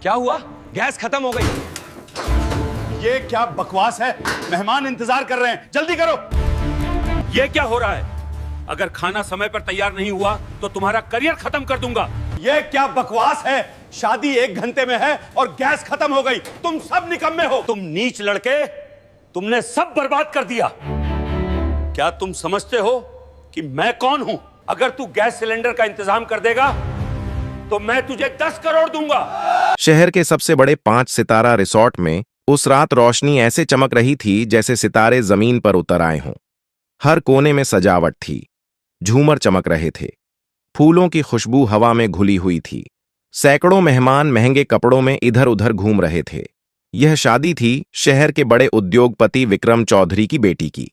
क्या हुआ? गैस खत्म हो गई। ये क्या बकवास है? मेहमान इंतजार कर रहे हैं, जल्दी करो। ये क्या हो रहा है? अगर खाना समय पर तैयार नहीं हुआ तो तुम्हारा करियर खत्म कर दूंगा। ये क्या बकवास है? शादी 1 घंटे में है और गैस खत्म हो गई। तुम सब निकम्मे हो। तुम नीच लड़के, तुमने सब बर्बाद कर दिया। क्या तुम समझते हो कि मैं कौन हूं? अगर तू गैस सिलेंडर का इंतजाम कर देगा तो मैं तुझे 10 करोड़ दूंगा। शहर के सबसे बड़े 5 सितारा रिसॉर्ट में उस रात रोशनी ऐसे चमक रही थी जैसे सितारे जमीन पर उतर आए हों। हर कोने में सजावट थी, झूमर चमक रहे थे, फूलों की खुशबू हवा में घुली हुई थी। सैकड़ों मेहमान महंगे कपड़ों में इधर उधर घूम रहे थे। यह शादी थी शहर के बड़े उद्योगपति विक्रम चौधरी की बेटी की।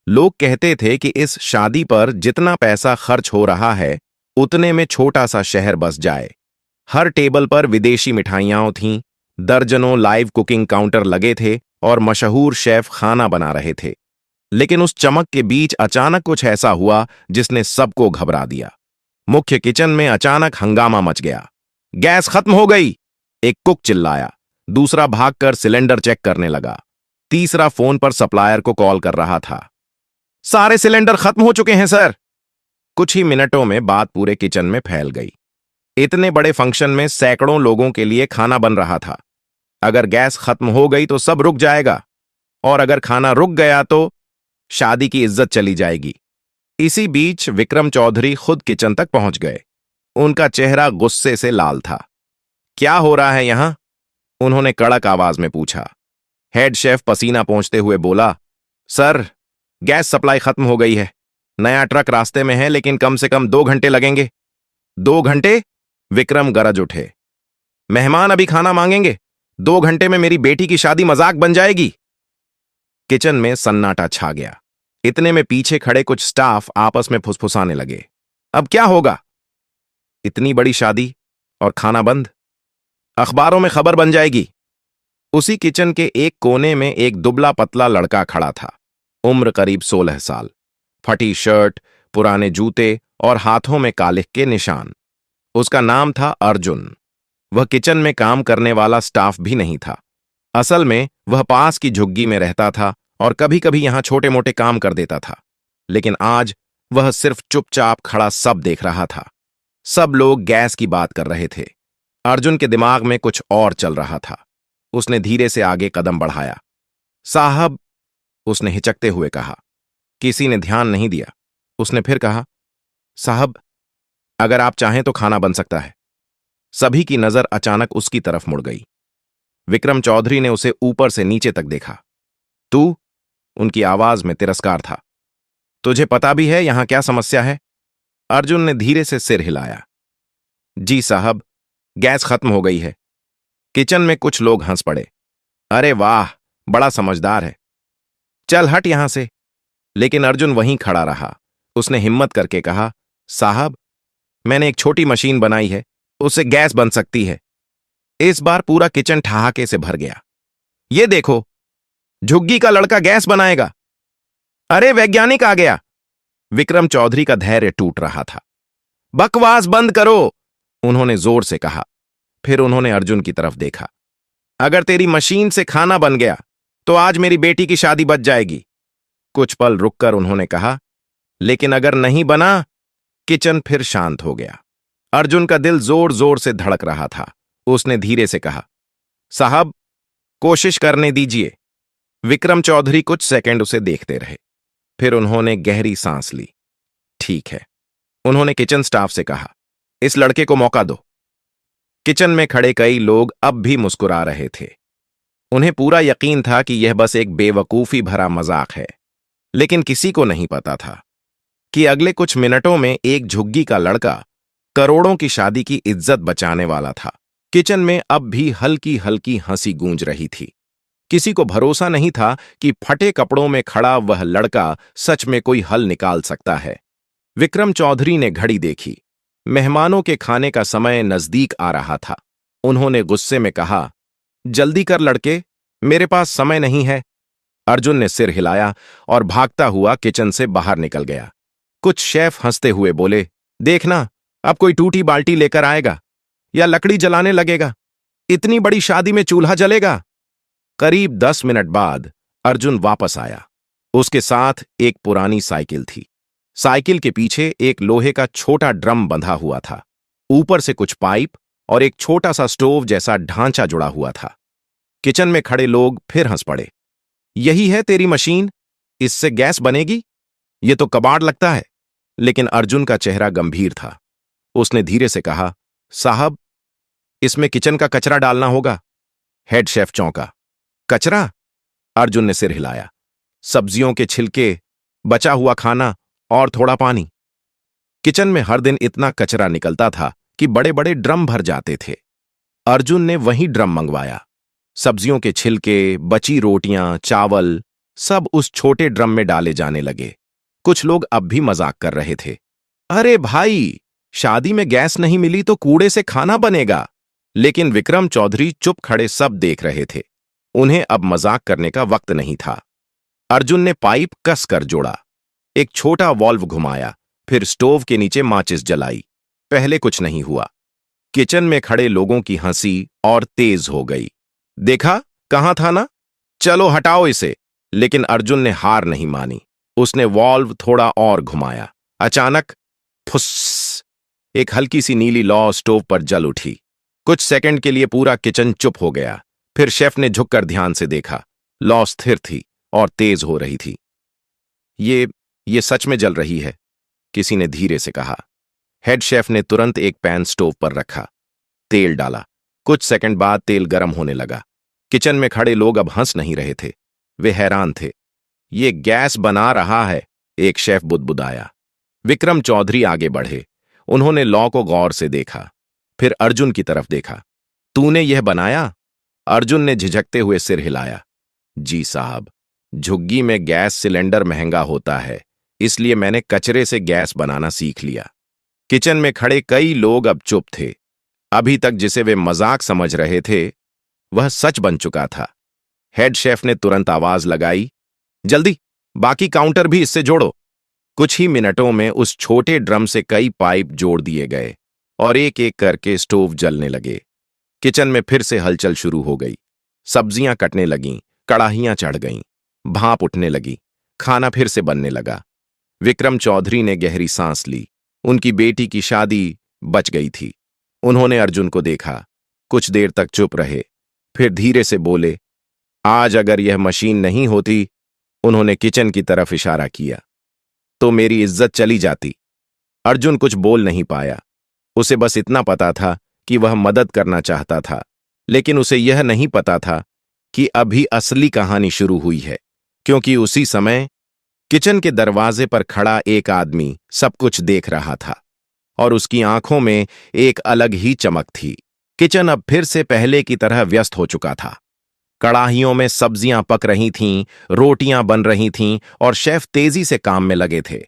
लोग कहते थे कि इस शादी पर जितना पैसा खर्च हो रहा है उतने में छोटा सा शहर बस जाए। हर टेबल पर विदेशी मिठाइयां थीं, दर्जनों लाइव कुकिंग काउंटर लगे थे और मशहूर शेफ खाना बना रहे थे। लेकिन उस चमक के बीच अचानक कुछ ऐसा हुआ जिसने सबको घबरा दिया। मुख्य किचन में अचानक हंगामा मच गया। गैस खत्म हो गई, एक कुक चिल्लाया। दूसरा भागकर सिलेंडर चेक करने लगा। तीसरा फोन पर सप्लायर को कॉल कर रहा था। सारे सिलेंडर खत्म हो चुके हैं सर। कुछ ही मिनटों में बात पूरे किचन में फैल गई। इतने बड़े फंक्शन में सैकड़ों लोगों के लिए खाना बन रहा था। अगर गैस खत्म हो गई तो सब रुक जाएगा, और अगर खाना रुक गया तो शादी की इज्जत चली जाएगी। इसी बीच विक्रम चौधरी खुद किचन तक पहुंच गए। उनका चेहरा गुस्से से लाल था। क्या हो रहा है यहां? उन्होंने कड़क आवाज में पूछा। हेड शेफ पसीना पोंछते हुए बोला, सर, गैस सप्लाई खत्म हो गई है। नया ट्रक रास्ते में है, लेकिन कम से कम 2 घंटे लगेंगे। 2 घंटे? विक्रम गरज उठे। मेहमान अभी खाना मांगेंगे। 2 घंटे में मेरी बेटी की शादी मजाक बन जाएगी। किचन में सन्नाटा छा गया। इतने में पीछे खड़े कुछ स्टाफ आपस में फुसफुसाने लगे। अब क्या होगा? इतनी बड़ी शादी और खाना बंद? अखबारों में खबर बन जाएगी। उसी किचन के एक कोने में एक दुबला पतला लड़का खड़ा था। उम्र करीब 16 साल। फटी शर्ट, पुराने जूते और हाथों में कालिख के निशान। उसका नाम था अर्जुन। वह किचन में काम करने वाला स्टाफ भी नहीं था। असल में वह पास की झुग्गी में रहता था और कभी कभी यहां छोटे मोटे काम कर देता था। लेकिन आज वह सिर्फ चुपचाप खड़ा सब देख रहा था। सब लोग गैस की बात कर रहे थे। अर्जुन के दिमाग में कुछ और चल रहा था। उसने धीरे से आगे कदम बढ़ाया। साहब, उसने हिचकते हुए कहा। किसी ने ध्यान नहीं दिया। उसने फिर कहा, साहब, अगर आप चाहें तो खाना बन सकता है। सभी की नजर अचानक उसकी तरफ मुड़ गई। विक्रम चौधरी ने उसे ऊपर से नीचे तक देखा। तू? उनकी आवाज में तिरस्कार था। तुझे पता भी है यहां क्या समस्या है? अर्जुन ने धीरे से सिर हिलाया। जी साहब, गैस खत्म हो गई है। किचन में कुछ लोग हंस पड़े। अरे वाह, बड़ा समझदार है, चल हट यहां से। लेकिन अर्जुन वहीं खड़ा रहा। उसने हिम्मत करके कहा, साहब, मैंने एक छोटी मशीन बनाई है, उससे गैस बन सकती है। इस बार पूरा किचन ठहाके से भर गया। ये देखो, झुग्गी का लड़का गैस बनाएगा। अरे वैज्ञानिक आ गया। विक्रम चौधरी का धैर्य टूट रहा था। बकवास बंद करो, उन्होंने जोर से कहा। फिर उन्होंने अर्जुन की तरफ देखा। अगर तेरी मशीन से खाना बन गया तो आज मेरी बेटी की शादी बच जाएगी। कुछ पल रुककर उन्होंने कहा, लेकिन अगर नहीं बना? किचन फिर शांत हो गया। अर्जुन का दिल जोर जोर से धड़क रहा था। उसने धीरे से कहा, साहब, कोशिश करने दीजिए। विक्रम चौधरी कुछ सेकंड उसे देखते रहे। फिर उन्होंने गहरी सांस ली। ठीक है, उन्होंने किचन स्टाफ से कहा, इस लड़के को मौका दो। किचन में खड़े कई लोग अब भी मुस्कुरा रहे थे। उन्हें पूरा यकीन था कि यह बस एक बेवकूफी भरा मजाक है। लेकिन किसी को नहीं पता था कि अगले कुछ मिनटों में एक झुग्गी का लड़का करोड़ों की शादी की इज्जत बचाने वाला था। किचन में अब भी हल्की हल्की हंसी गूंज रही थी। किसी को भरोसा नहीं था कि फटे कपड़ों में खड़ा वह लड़का सच में कोई हल निकाल सकता है। विक्रम चौधरी ने घड़ी देखी। मेहमानों के खाने का समय नजदीक आ रहा था। उन्होंने गुस्से में कहा, जल्दी कर लड़के, मेरे पास समय नहीं है। अर्जुन ने सिर हिलाया और भागता हुआ किचन से बाहर निकल गया। कुछ शेफ हंसते हुए बोले, देखना, अब कोई टूटी बाल्टी लेकर आएगा या लकड़ी जलाने लगेगा। इतनी बड़ी शादी में चूल्हा जलेगा? करीब 10 मिनट बाद अर्जुन वापस आया। उसके साथ एक पुरानी साइकिल थी। साइकिल के पीछे एक लोहे का छोटा ड्रम बंधा हुआ था। ऊपर से कुछ पाइप और एक छोटा सा स्टोव जैसा ढांचा जुड़ा हुआ था। किचन में खड़े लोग फिर हंस पड़े। यही है तेरी मशीन? इससे गैस बनेगी? ये तो कबाड़ लगता है। लेकिन अर्जुन का चेहरा गंभीर था। उसने धीरे से कहा, साहब, इसमें किचन का कचरा डालना होगा। हेड शेफ चौंका। कचरा? अर्जुन ने सिर हिलाया। सब्जियों के छिलके, बचा हुआ खाना और थोड़ा पानी। किचन में हर दिन इतना कचरा निकलता था कि बड़े बड़े ड्रम भर जाते थे। अर्जुन ने वही ड्रम मंगवाया। सब्जियों के छिलके, बची रोटियां, चावल सब उस छोटे ड्रम में डाले जाने लगे। कुछ लोग अब भी मजाक कर रहे थे। अरे भाई, शादी में गैस नहीं मिली तो कूड़े से खाना बनेगा। लेकिन विक्रम चौधरी चुप खड़े सब देख रहे थे। उन्हें अब मजाक करने का वक्त नहीं था। अर्जुन ने पाइप कस कर जोड़ा, एक छोटा वॉल्व घुमाया, फिर स्टोव के नीचे माचिस जलाई। पहले कुछ नहीं हुआ। किचन में खड़े लोगों की हंसी और तेज हो गई। देखा, कहां था ना? चलो हटाओ इसे। लेकिन अर्जुन ने हार नहीं मानी। उसने वॉल्व थोड़ा और घुमाया। अचानक फुस, एक हल्की सी नीली लौ स्टोव पर जल उठी। कुछ सेकंड के लिए पूरा किचन चुप हो गया। फिर शेफ ने झुककर ध्यान से देखा। लौ स्थिर थी और तेज हो रही थी। ये सच में जल रही है, किसी ने धीरे से कहा। हेड शेफ ने तुरंत एक पैन स्टोव पर रखा, तेल डाला। कुछ सेकंड बाद तेल गर्म होने लगा। किचन में खड़े लोग अब हंस नहीं रहे थे, वे हैरान थे। ये गैस बना रहा है, एक शेफ बुदबुदाया। विक्रम चौधरी आगे बढ़े। उन्होंने लौ को गौर से देखा, फिर अर्जुन की तरफ देखा। तूने यह बनाया? अर्जुन ने झिझकते हुए सिर हिलाया। जी साहब, झुग्गी में गैस सिलेंडर महंगा होता है, इसलिए मैंने कचरे से गैस बनाना सीख लिया। किचन में खड़े कई लोग अब चुप थे। अभी तक जिसे वे मजाक समझ रहे थे, वह सच बन चुका था। हेड शेफ ने तुरंत आवाज लगाई, जल्दी बाकी काउंटर भी इससे जोड़ो। कुछ ही मिनटों में उस छोटे ड्रम से कई पाइप जोड़ दिए गए और एक एक करके स्टोव जलने लगे। किचन में फिर से हलचल शुरू हो गई। सब्जियां कटने लगीं, कड़ाहियां चढ़ गईं, भाप उठने लगी, खाना फिर से बनने लगा। विक्रम चौधरी ने गहरी सांस ली। उनकी बेटी की शादी बच गई थी। उन्होंने अर्जुन को देखा, कुछ देर तक चुप रहे, फिर धीरे से बोले, आज अगर यह मशीन नहीं होती, उन्होंने किचन की तरफ इशारा किया, तो मेरी इज्जत चली जाती। अर्जुन कुछ बोल नहीं पाया। उसे बस इतना पता था कि वह मदद करना चाहता था, लेकिन उसे यह नहीं पता था कि अभी असली कहानी शुरू हुई है, क्योंकि उसी समय किचन के दरवाजे पर खड़ा एक आदमी सब कुछ देख रहा था और उसकी आंखों में एक अलग ही चमक थी। किचन अब फिर से पहले की तरह व्यस्त हो चुका था। कड़ाहियों में सब्जियां पक रही थीं, रोटियां बन रही थीं और शेफ तेजी से काम में लगे थे।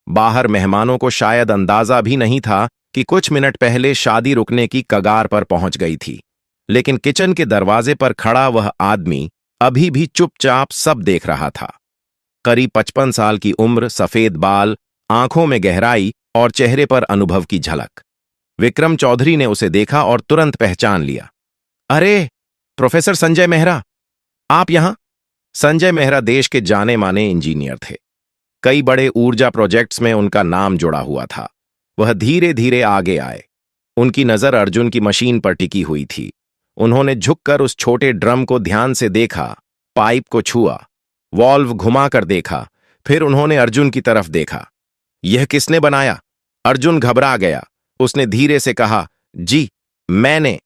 बाहर मेहमानों को शायद अंदाजा भी नहीं था कि कुछ मिनट पहले शादी रुकने की कगार पर पहुंच गई थी। लेकिन किचन के दरवाजे पर खड़ा वह आदमी अभी भी चुपचाप सब देख रहा था। करीब 55 साल की उम्र, सफेद बाल, आंखों में गहराई और चेहरे पर अनुभव की झलक। विक्रम चौधरी ने उसे देखा और तुरंत पहचान लिया। अरे, प्रोफेसर संजय मेहरा, आप यहां? संजय मेहरा देश के जाने माने इंजीनियर थे। कई बड़े ऊर्जा प्रोजेक्ट्स में उनका नाम जुड़ा हुआ था। वह धीरे धीरे आगे आए। उनकी नजर अर्जुन की मशीन पर टिकी हुई थी। उन्होंने झुककर उस छोटे ड्रम को ध्यान से देखा, पाइप को छुआ, वॉल्व घुमाकर देखा, फिर उन्होंने अर्जुन की तरफ देखा। यह किसने बनाया? अर्जुन घबरा गया। उसने धीरे से कहा, जी, मैंने।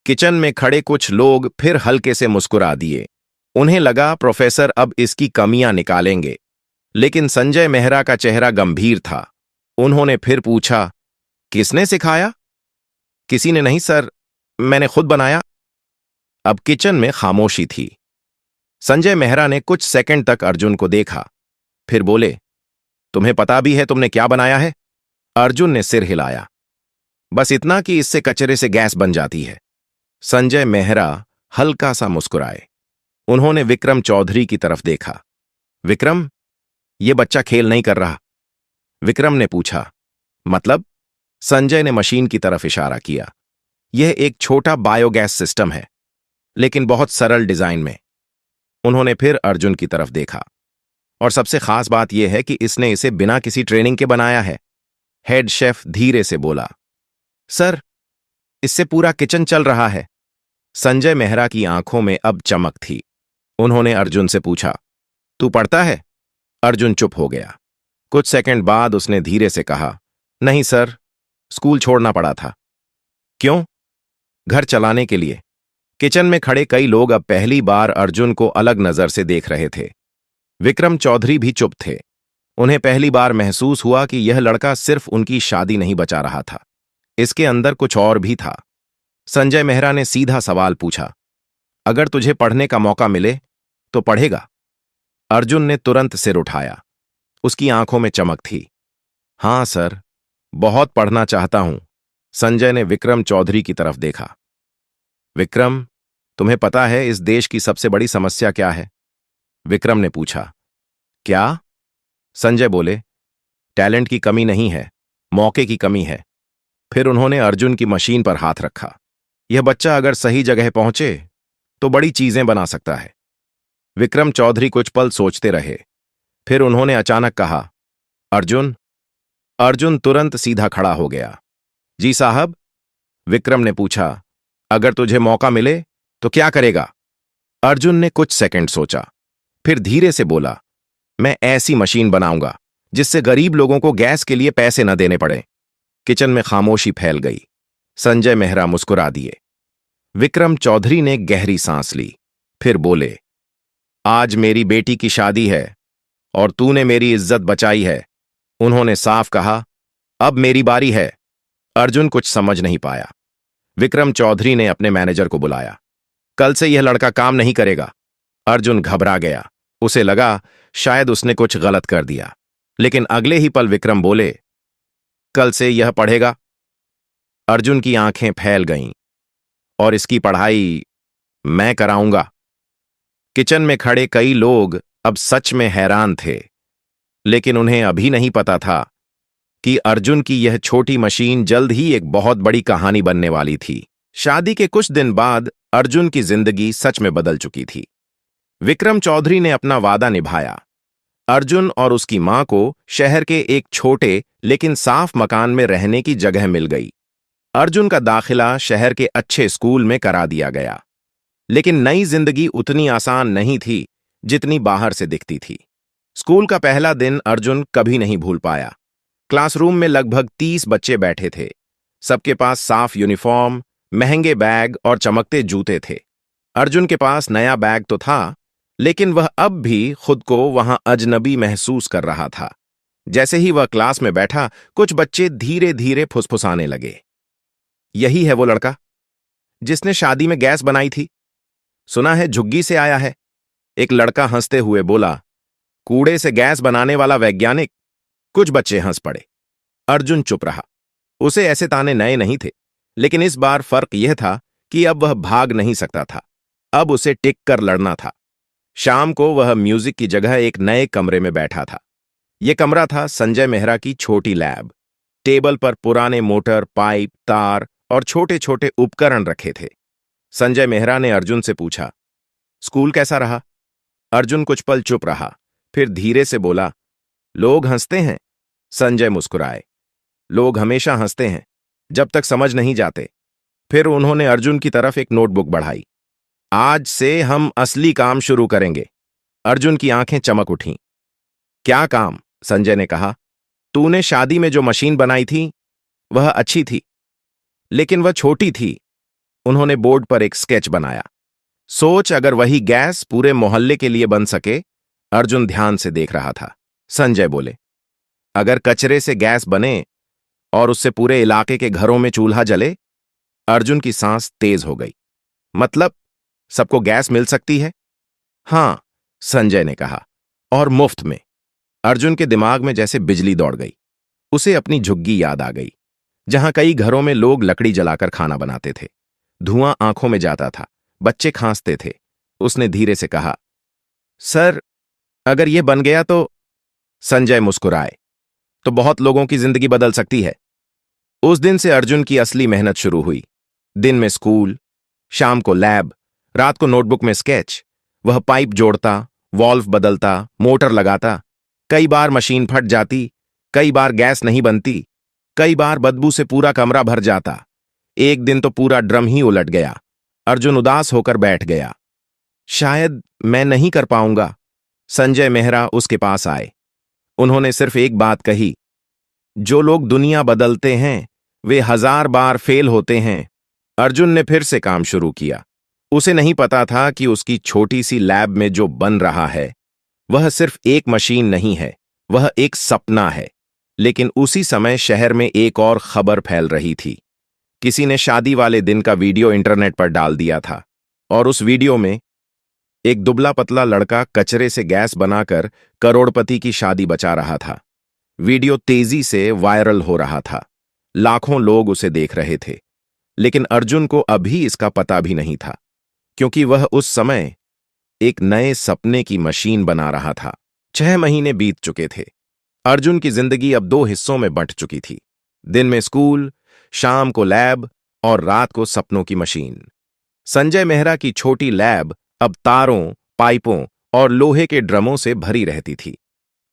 किचन में खड़े कुछ लोग फिर हल्के से मुस्कुरा दिए। उन्हें लगा प्रोफेसर अब इसकी कमियां निकालेंगे। लेकिन संजय मेहरा का चेहरा गंभीर था। उन्होंने फिर पूछा, किसने सिखाया? किसी ने नहीं सर, मैंने खुद बनाया। अब किचन में खामोशी थी। संजय मेहरा ने कुछ सेकंड तक अर्जुन को देखा, फिर बोले, तुम्हें पता भी है तुमने क्या बनाया है? अर्जुन ने सिर हिलाया। बस इतना कि इससे कचरे से गैस बन जाती है। संजय मेहरा हल्का सा मुस्कुराए। उन्होंने विक्रम चौधरी की तरफ देखा। विक्रम, यह बच्चा खेल नहीं कर रहा। विक्रम ने पूछा, मतलब? संजय ने मशीन की तरफ इशारा किया। यह एक छोटा बायोगैस सिस्टम है, लेकिन बहुत सरल डिजाइन में। उन्होंने फिर अर्जुन की तरफ देखा। और सबसे खास बात यह है कि इसने इसे बिना किसी ट्रेनिंग के बनाया है। हेड शेफ धीरे से बोला, सर, इससे पूरा किचन चल रहा है। संजय मेहरा की आंखों में अब चमक थी। उन्होंने अर्जुन से पूछा, तू पढ़ता है? अर्जुन चुप हो गया। कुछ सेकंड बाद उसने धीरे से कहा, नहीं सर, स्कूल छोड़ना पड़ा था। क्यों? घर चलाने के लिए। किचन में खड़े कई लोग अब पहली बार अर्जुन को अलग नजर से देख रहे थे। विक्रम चौधरी भी चुप थे। उन्हें पहली बार महसूस हुआ कि यह लड़का सिर्फ उनकी शादी नहीं बचा रहा था, इसके अंदर कुछ और भी था। संजय मेहरा ने सीधा सवाल पूछा, अगर तुझे पढ़ने का मौका मिले तो पढ़ेगा? अर्जुन ने तुरंत सिर उठाया। उसकी आंखों में चमक थी। हां सर, बहुत पढ़ना चाहता हूं। संजय ने विक्रम चौधरी की तरफ देखा। विक्रम, तुम्हें पता है इस देश की सबसे बड़ी समस्या क्या है? विक्रम ने पूछा। क्या? संजय बोले, टैलेंट की कमी नहीं है, मौके की कमी है। फिर उन्होंने अर्जुन की मशीन पर हाथ रखा। यह बच्चा अगर सही जगह पहुंचे तो बड़ी चीजें बना सकता है। विक्रम चौधरी कुछ पल सोचते रहे। फिर उन्होंने अचानक कहा, अर्जुन। अर्जुन तुरंत सीधा खड़ा हो गया। जी साहब? विक्रम ने पूछा, अगर तुझे मौका मिले तो क्या करेगा? अर्जुन ने कुछ सेकंड सोचा, फिर धीरे से बोला, मैं ऐसी मशीन बनाऊंगा जिससे गरीब लोगों को गैस के लिए पैसे न देने पड़े। किचन में खामोशी फैल गई। संजय मेहरा मुस्कुरा दिए। विक्रम चौधरी ने गहरी सांस ली, फिर बोले, आज मेरी बेटी की शादी है और तूने मेरी इज्जत बचाई है। उन्होंने साफ कहा, अब मेरी बारी है। अर्जुन कुछ समझ नहीं पाया। विक्रम चौधरी ने अपने मैनेजर को बुलाया। कल से यह लड़का काम नहीं करेगा। अर्जुन घबरा गया। उसे लगा शायद उसने कुछ गलत कर दिया, लेकिन अगले ही पल विक्रम बोले, कल से यह पढ़ेगा? अर्जुन की आंखें फैल गईं। और इसकी पढ़ाई मैं कराऊंगा। किचन में खड़े कई लोग अब सच में हैरान थे, लेकिन उन्हें अभी नहीं पता था कि अर्जुन की यह छोटी मशीन जल्द ही एक बहुत बड़ी कहानी बनने वाली थी। शादी के कुछ दिन बाद अर्जुन की जिंदगी सच में बदल चुकी थी। विक्रम चौधरी ने अपना वादा निभाया। अर्जुन और उसकी मां को शहर के एक छोटे लेकिन साफ मकान में रहने की जगह मिल गई। अर्जुन का दाखिला शहर के अच्छे स्कूल में करा दिया गया। लेकिन नई जिंदगी उतनी आसान नहीं थी जितनी बाहर से दिखती थी। स्कूल का पहला दिन अर्जुन कभी नहीं भूल पाया। क्लासरूम में लगभग 30 बच्चे बैठे थे। सबके पास साफ यूनिफॉर्म, महंगे बैग और चमकते जूते थे। अर्जुन के पास नया बैग तो था, लेकिन वह अब भी खुद को वहां अजनबी महसूस कर रहा था। जैसे ही वह क्लास में बैठा, कुछ बच्चे धीरे धीरे फुसफुसाने लगे। यही है वो लड़का जिसने शादी में गैस बनाई थी? सुना है झुग्गी से आया है। एक लड़का हंसते हुए बोला, कूड़े से गैस बनाने वाला वैज्ञानिक। कुछ बच्चे हंस पड़े। अर्जुन चुप रहा। उसे ऐसे ताने नए नहीं थे, लेकिन इस बार फर्क यह था कि अब वह भाग नहीं सकता था। अब उसे टिक कर लड़ना था। शाम को वह म्यूजिक की जगह एक नए कमरे में बैठा था। यह कमरा था संजय मेहरा की छोटी लैब। टेबल पर पुराने मोटर, पाइप, तार और छोटे छोटे उपकरण रखे थे। संजय मेहरा ने अर्जुन से पूछा, स्कूल कैसा रहा? अर्जुन कुछ पल चुप रहा, फिर धीरे से बोला, लोग हंसते हैं। संजय मुस्कुराए। लोग हमेशा हंसते हैं जब तक समझ नहीं जाते। फिर उन्होंने अर्जुन की तरफ एक नोटबुक बढ़ाई। आज से हम असली काम शुरू करेंगे। अर्जुन की आंखें चमक उठीं। क्या काम? संजय ने कहा। तूने शादी में जो मशीन बनाई थी वह अच्छी थी, लेकिन वह छोटी थी। उन्होंने बोर्ड पर एक स्केच बनाया। सोच, अगर वही गैस पूरे मोहल्ले के लिए बन सके। अर्जुन ध्यान से देख रहा था। संजय बोले, अगर कचरे से गैस बने और उससे पूरे इलाके के घरों में चूल्हा जले। अर्जुन की सांस तेज हो गई। मतलब सबको गैस मिल सकती है? हां, संजय ने कहा, और मुफ्त में। अर्जुन के दिमाग में जैसे बिजली दौड़ गई। उसे अपनी झुग्गी याद आ गई, जहां कई घरों में लोग लकड़ी जलाकर खाना बनाते थे। धुआं आंखों में जाता था, बच्चे खांसते थे। उसने धीरे से कहा, सर, अगर यह बन गया तो? संजय मुस्कुराए, तो बहुत लोगों की जिंदगी बदल सकती है। उस दिन से अर्जुन की असली मेहनत शुरू हुई। दिन में स्कूल, शाम को लैब, रात को नोटबुक में स्केच। वह पाइप जोड़ता, वॉल्व बदलता, मोटर लगाता। कई बार मशीन फट जाती, कई बार गैस नहीं बनती, कई बार बदबू से पूरा कमरा भर जाता। एक दिन तो पूरा ड्रम ही उलट गया। अर्जुन उदास होकर बैठ गया। शायद मैं नहीं कर पाऊंगा। संजय मेहरा उसके पास आए। उन्होंने सिर्फ एक बात कही, जो लोग दुनिया बदलते हैं वे 1000 बार फेल होते हैं। अर्जुन ने फिर से काम शुरू किया। उसे नहीं पता था कि उसकी छोटी सी लैब में जो बन रहा है वह सिर्फ एक मशीन नहीं है, वह एक सपना है। लेकिन उसी समय शहर में एक और खबर फैल रही थी। किसी ने शादी वाले दिन का वीडियो इंटरनेट पर डाल दिया था और उस वीडियो में एक दुबला पतला लड़का कचरे से गैस बनाकर करोड़पति की शादी बचा रहा था। वीडियो तेजी से वायरल हो रहा था। लाखों लोग उसे देख रहे थे। लेकिन अर्जुन को अभी इसका पता भी नहीं था, क्योंकि वह उस समय एक नए सपने की मशीन बना रहा था। 6 महीने बीत चुके थे। अर्जुन की जिंदगी अब 2 हिस्सों में बंट चुकी थी। दिन में स्कूल, शाम को लैब और रात को सपनों की मशीन। संजय मेहरा की छोटी लैब अब तारों, पाइपों और लोहे के ड्रमों से भरी रहती थी।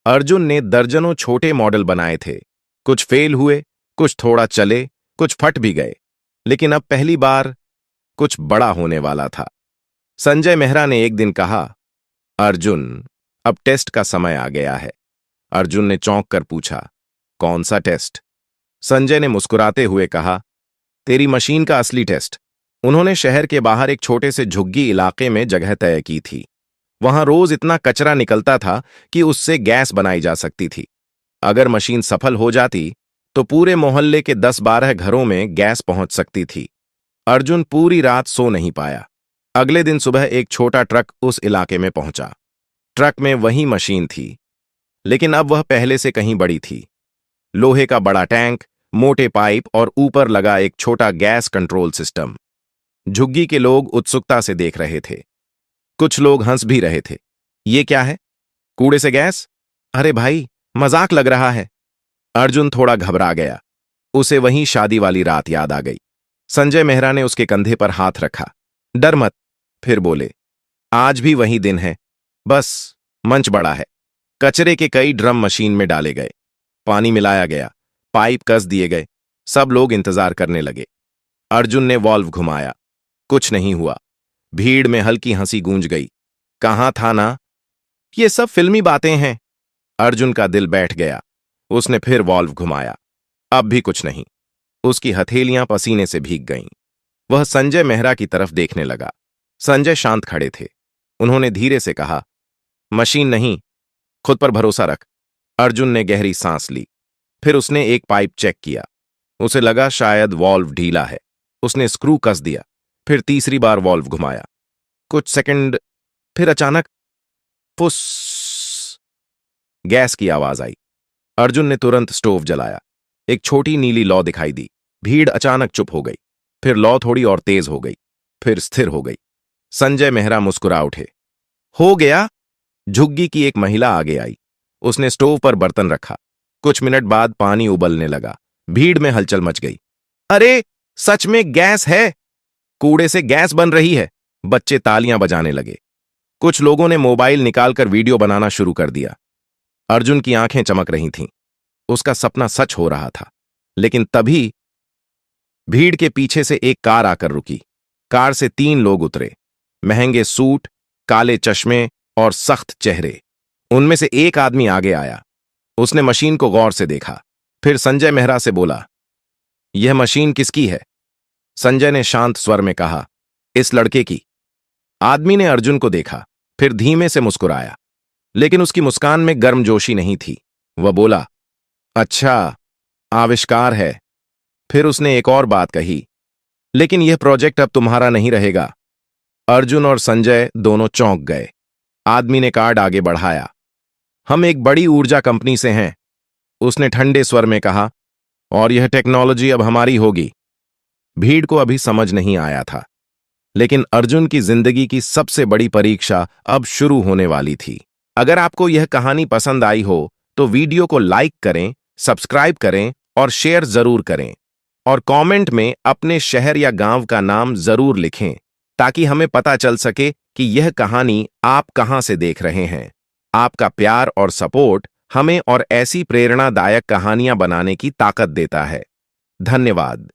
अर्जुन ने दर्जनों छोटे मॉडल बनाए थे। कुछ फेल हुए, कुछ थोड़ा चले, कुछ फट भी गए। लेकिन अब पहली बार कुछ बड़ा होने वाला था। संजय मेहरा ने एक दिन कहा, अर्जुन, अब टेस्ट का समय आ गया है। अर्जुन ने चौंक कर पूछा, कौन सा टेस्ट? संजय ने मुस्कुराते हुए कहा, तेरी मशीन का असली टेस्ट। उन्होंने शहर के बाहर एक छोटे से झुग्गी इलाके में जगह तय की थी। वहां रोज इतना कचरा निकलता था कि उससे गैस बनाई जा सकती थी। अगर मशीन सफल हो जाती तो पूरे मोहल्ले के 10-12 घरों में गैस पहुंच सकती थी। अर्जुन पूरी रात सो नहीं पाया। अगले दिन सुबह एक छोटा ट्रक उस इलाके में पहुंचा। ट्रक में वही मशीन थी, लेकिन अब वह पहले से कहीं बड़ी थी। लोहे का बड़ा टैंक, मोटे पाइप और ऊपर लगा एक छोटा गैस कंट्रोल सिस्टम। झुग्गी के लोग उत्सुकता से देख रहे थे। कुछ लोग हंस भी रहे थे। ये क्या है? कूड़े से गैस? अरे भाई, मजाक लग रहा है। अर्जुन थोड़ा घबरा गया। उसे वहीं शादी वाली रात याद आ गई। संजय मेहरा ने उसके कंधे पर हाथ रखा। डर मत। फिर बोले, आज भी वही दिन है, बस मंच बड़ा है। कचरे के कई ड्रम मशीन में डाले गए, पानी मिलाया गया, पाइप कस दिए गए। सब लोग इंतजार करने लगे। अर्जुन ने वॉल्व घुमाया, कुछ नहीं हुआ। भीड़ में हल्की हंसी गूंज गई। कहां था ना, ये सब फिल्मी बातें हैं। अर्जुन का दिल बैठ गया। उसने फिर वॉल्व घुमाया, अब भी कुछ नहीं। उसकी हथेलियां पसीने से भीग गईं। वह संजय मेहरा की तरफ देखने लगा। संजय शांत खड़े थे। उन्होंने धीरे से कहा, मशीन नहीं, खुद पर भरोसा रख। अर्जुन ने गहरी सांस ली। फिर उसने एक पाइप चेक किया। उसे लगा शायद वॉल्व ढीला है। उसने स्क्रू कस दिया। फिर तीसरी बार वॉल्व घुमाया। कुछ सेकंड, फिर अचानक फुस, गैस की आवाज आई। अर्जुन ने तुरंत स्टोव जलाया। एक छोटी नीली लौ दिखाई दी। भीड़ अचानक चुप हो गई। फिर लौ थोड़ी और तेज हो गई, फिर स्थिर हो गई। संजय मेहरा मुस्कुरा उठे। हो गया। झुग्गी की एक महिला आगे आई। उसने स्टोव पर बर्तन रखा। कुछ मिनट बाद पानी उबलने लगा। भीड़ में हलचल मच गई। अरे, सच में गैस है! कूड़े से गैस बन रही है। बच्चे तालियां बजाने लगे। कुछ लोगों ने मोबाइल निकालकर वीडियो बनाना शुरू कर दिया। अर्जुन की आंखें चमक रही थीं। उसका सपना सच हो रहा था। लेकिन तभी भीड़ के पीछे से एक कार आकर रुकी। कार से 3 लोग उतरे। महंगे सूट, काले चश्मे और सख्त चेहरे। उनमें से एक आदमी आगे आया। उसने मशीन को गौर से देखा। फिर संजय मेहरा से बोला, यह मशीन किसकी है? संजय ने शांत स्वर में कहा, इस लड़के की। आदमी ने अर्जुन को देखा, फिर धीमे से मुस्कुराया। लेकिन उसकी मुस्कान में गर्मजोशी नहीं थी। वह बोला, अच्छा, आविष्कार है। फिर उसने एक और बात कही, लेकिन यह प्रोजेक्ट अब तुम्हारा नहीं रहेगा। अर्जुन और संजय दोनों चौंक गए। आदमी ने कार्ड आगे बढ़ाया। हम एक बड़ी ऊर्जा कंपनी से हैं, उसने ठंडे स्वर में कहा, और यह टेक्नोलॉजी अब हमारी होगी। भीड़ को अभी समझ नहीं आया था, लेकिन अर्जुन की जिंदगी की सबसे बड़ी परीक्षा अब शुरू होने वाली थी। अगर आपको यह कहानी पसंद आई हो तो वीडियो को लाइक करें, सब्सक्राइब करें और शेयर जरूर करें। और कमेंट में अपने शहर या गांव का नाम जरूर लिखें ताकि हमें पता चल सके कि यह कहानी आप कहां से देख रहे हैं। आपका प्यार और सपोर्ट हमें और ऐसी प्रेरणादायक कहानियां बनाने की ताकत देता है। धन्यवाद।